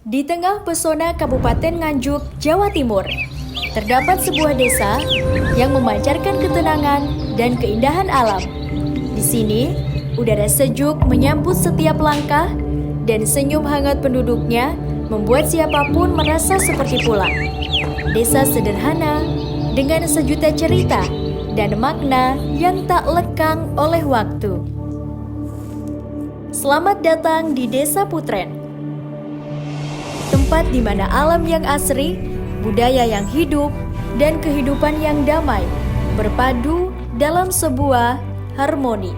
Di tengah pesona Kabupaten Nganjuk, Jawa Timur, terdapat sebuah desa yang memancarkan ketenangan dan keindahan alam. Di sini, udara sejuk menyambut setiap langkah dan senyum hangat penduduknya membuat siapapun merasa seperti pulang. Desa sederhana dengan sejuta cerita dan makna yang tak lekang oleh waktu. Selamat datang di Desa Putren, tempat di mana alam yang asri, budaya yang hidup, dan kehidupan yang damai berpadu dalam sebuah harmoni.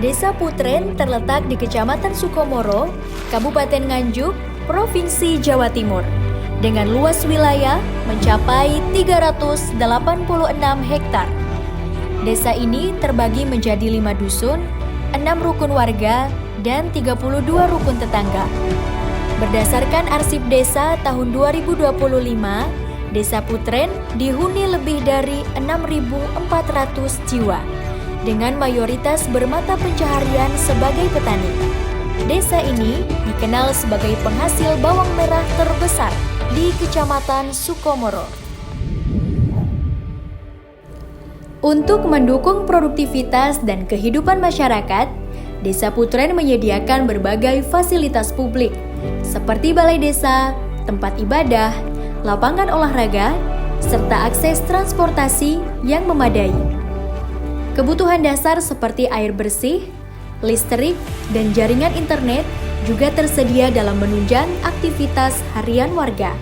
Desa Putren terletak di Kecamatan Sukomoro, Kabupaten Nganjuk, Provinsi Jawa Timur, dengan luas wilayah mencapai 386 hektar. Desa ini terbagi menjadi 5 dusun, 6 rukun warga, dan 32 rukun tetangga. Berdasarkan arsip desa tahun 2025, Desa Putren dihuni lebih dari 6.400 jiwa, dengan mayoritas bermata pencaharian sebagai petani. Desa ini dikenal sebagai penghasil bawang merah terbesar di Kecamatan Sukomoro. Untuk mendukung produktivitas dan kehidupan masyarakat, Desa Putren menyediakan berbagai fasilitas publik, seperti balai desa, tempat ibadah, lapangan olahraga, serta akses transportasi yang memadai. Kebutuhan dasar seperti air bersih, listrik, dan jaringan internet juga tersedia dalam menunjang aktivitas harian warga.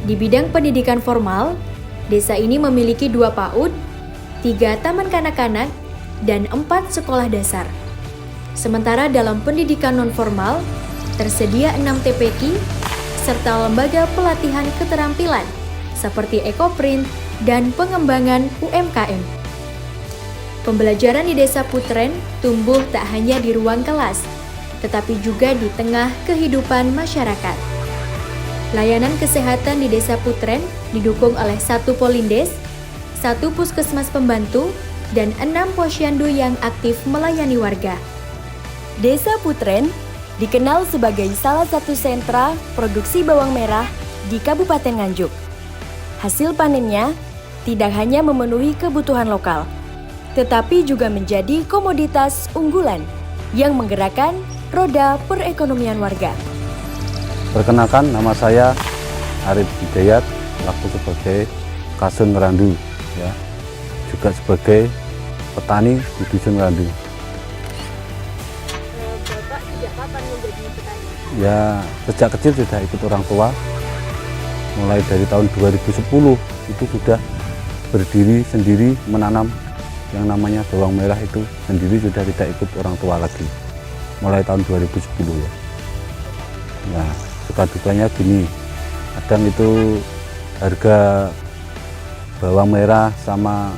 Di bidang pendidikan formal, desa ini memiliki 2 PAUD, 3 taman kanak-kanak, dan 4 sekolah dasar. Sementara dalam pendidikan non-formal, tersedia 6 TPQ, serta lembaga pelatihan keterampilan seperti ekoprint dan pengembangan UMKM. Pembelajaran di Desa Putren tumbuh tak hanya di ruang kelas, tetapi juga di tengah kehidupan masyarakat. Layanan kesehatan di Desa Putren didukung oleh 1 Polindes, 1 puskesmas pembantu, dan 6 posyandu yang aktif melayani warga. Desa Putren dikenal sebagai salah satu sentra produksi bawang merah di Kabupaten Nganjuk. Hasil panennya tidak hanya memenuhi kebutuhan lokal, tetapi juga menjadi komoditas unggulan yang menggerakkan roda perekonomian warga. Perkenalkan, nama saya Arif Hidayat, laku sebagai Kasun Ngerandu, ya, juga sebagai petani di Dusun Ngerandu. Bapak sejak kapan menjadi petani? Ya, sejak kecil sudah ikut orang tua. Mulai dari tahun 2010 itu sudah berdiri sendiri menanam yang namanya bawang merah itu sendiri, sudah tidak ikut orang tua lagi. Mulai tahun 2010 ya. Nah, suka dukanya gini. Kadang itu harga bawang merah sama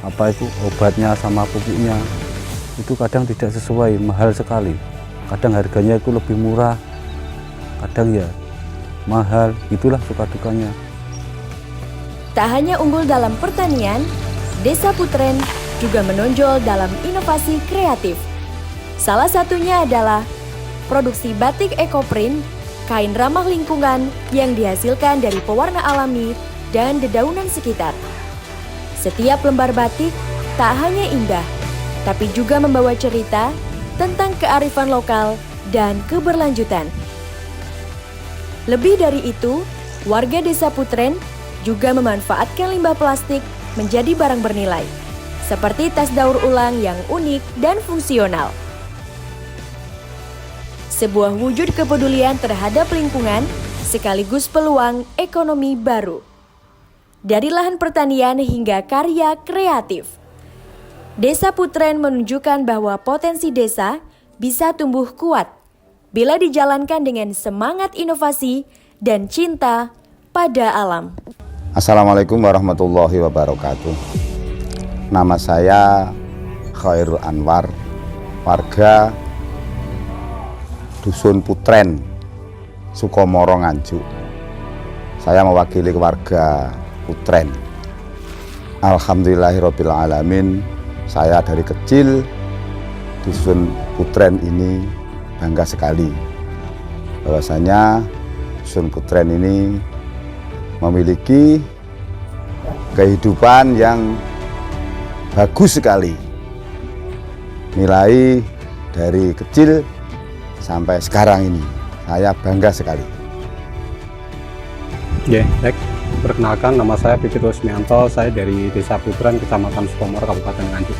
obatnya sama pupuknya itu kadang tidak sesuai, mahal sekali. Kadang harganya itu lebih murah, kadang ya mahal, itulah suka dukanya. Tak hanya unggul dalam pertanian, Desa Putren juga menonjol dalam inovasi kreatif. Salah satunya adalah produksi batik ekoprint, kain ramah lingkungan yang dihasilkan dari pewarna alami dan dedaunan sekitar. Setiap lembar batik tak hanya indah, tapi juga membawa cerita tentang kearifan lokal dan keberlanjutan. Lebih dari itu, warga Desa Putren juga memanfaatkan limbah plastik menjadi barang bernilai, seperti tas daur ulang yang unik dan fungsional. Sebuah wujud kepedulian terhadap lingkungan sekaligus peluang ekonomi baru. Dari lahan pertanian hingga karya kreatif, Desa Putren menunjukkan bahwa potensi desa bisa tumbuh kuat bila dijalankan dengan semangat inovasi dan cinta pada alam. Assalamualaikum warahmatullahi wabarakatuh. Nama saya Khairul Anwar, warga Dusun Putren, Sukomoro Nganjuk. Saya mewakili warga Putren. Alhamdulillahirabbil alamin, saya dari kecil Dusun Putren ini bangga sekali bahwasanya Dusun Putren ini memiliki kehidupan yang bagus sekali. Nilai dari kecil sampai sekarang ini saya bangga sekali. Baik. Perkenalkan, nama saya Pipit Rusmianto, saya dari Desa Putren, Kecamatan Sukomoro, Kabupaten Nganjuk.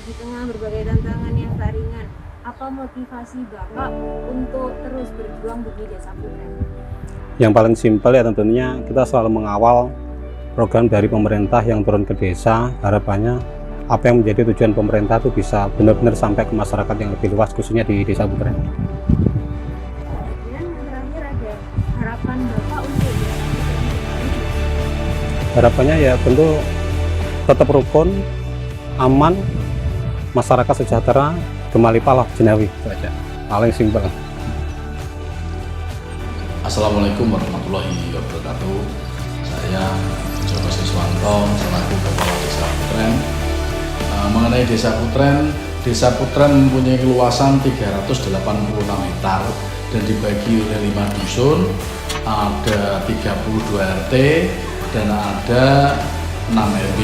Di tengah berbagai tantangan yang tak ringan, apa motivasi Bapak untuk terus berjuang di Desa Putren? Yang paling simpel ya tentunya kita selalu mengawal program dari pemerintah yang turun ke desa. Harapannya apa yang menjadi tujuan pemerintah itu bisa benar-benar sampai ke masyarakat yang lebih luas, khususnya di Desa Putren. Dan yang terakhir ada harapan Bapak untuk Desa Putren? Harapannya ya tentu tetap rukun, aman, masyarakat sejahtera, gemalipalah jenawi, itu aja. Paling simpel. Assalamualaikum warahmatullahi wabarakatuh. Saya Joko Siswanto selaku Kepala Desa Putren. Mengenai Desa Putren mempunyai luasan 386 hektar dan dibagi oleh 5 dusun, ada 32 RT dan ada 6 RW.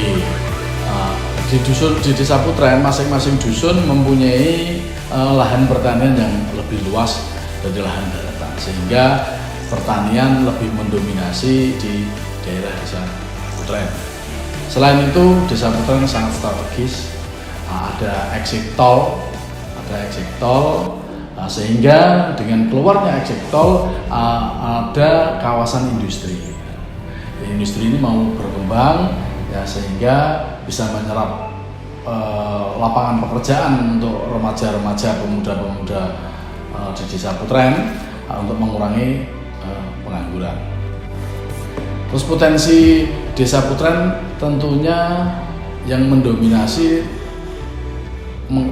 Di Desa Putren masing-masing dusun mempunyai lahan pertanian yang lebih luas dari lahan daratan, sehingga pertanian lebih mendominasi di daerah Desa Putren. Selain itu, Desa Putren sangat strategis, ada exit tol, sehingga dengan keluarnya exit tol ada kawasan industri. Industri ini mau berkembang ya, sehingga bisa menyerap lapangan pekerjaan untuk remaja-remaja, pemuda-pemuda di Desa Putren untuk mengurangi pengangguran. Terus potensi Desa Putren tentunya yang mendominasi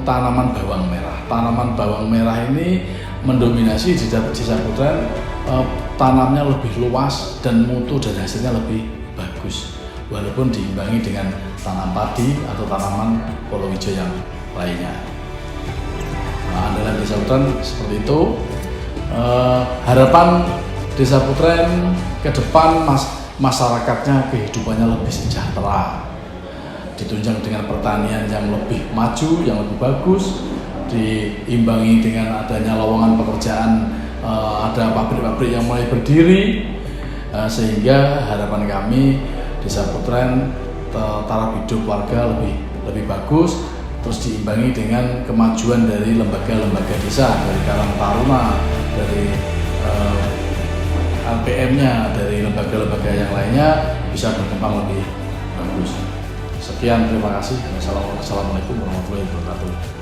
tanaman bawang merah. Tanaman bawang merah ini mendominasi di Desa Putren, tanamnya lebih luas dan mutu dan hasilnya lebih bagus, walaupun diimbangi dengan tanam padi atau tanaman palawija yang lainnya. Andalan Desa Putren seperti itu. Harapan Desa Putren ke depan masyarakatnya kehidupannya lebih sejahtera, ditunjang dengan pertanian yang lebih maju, yang lebih bagus, diimbangi dengan adanya lowongan pekerjaan, ada pabrik-pabrik yang mulai berdiri, sehingga harapan kami Desa Putren taraf hidup warga lebih bagus, terus diimbangi dengan kemajuan dari lembaga-lembaga desa, dari Karang Taruna, dari LPM-nya, dari lembaga-lembaga yang lainnya bisa berkembang lebih bagus. Sekian, terima kasih. Wassalamualaikum warahmatullahi wabarakatuh.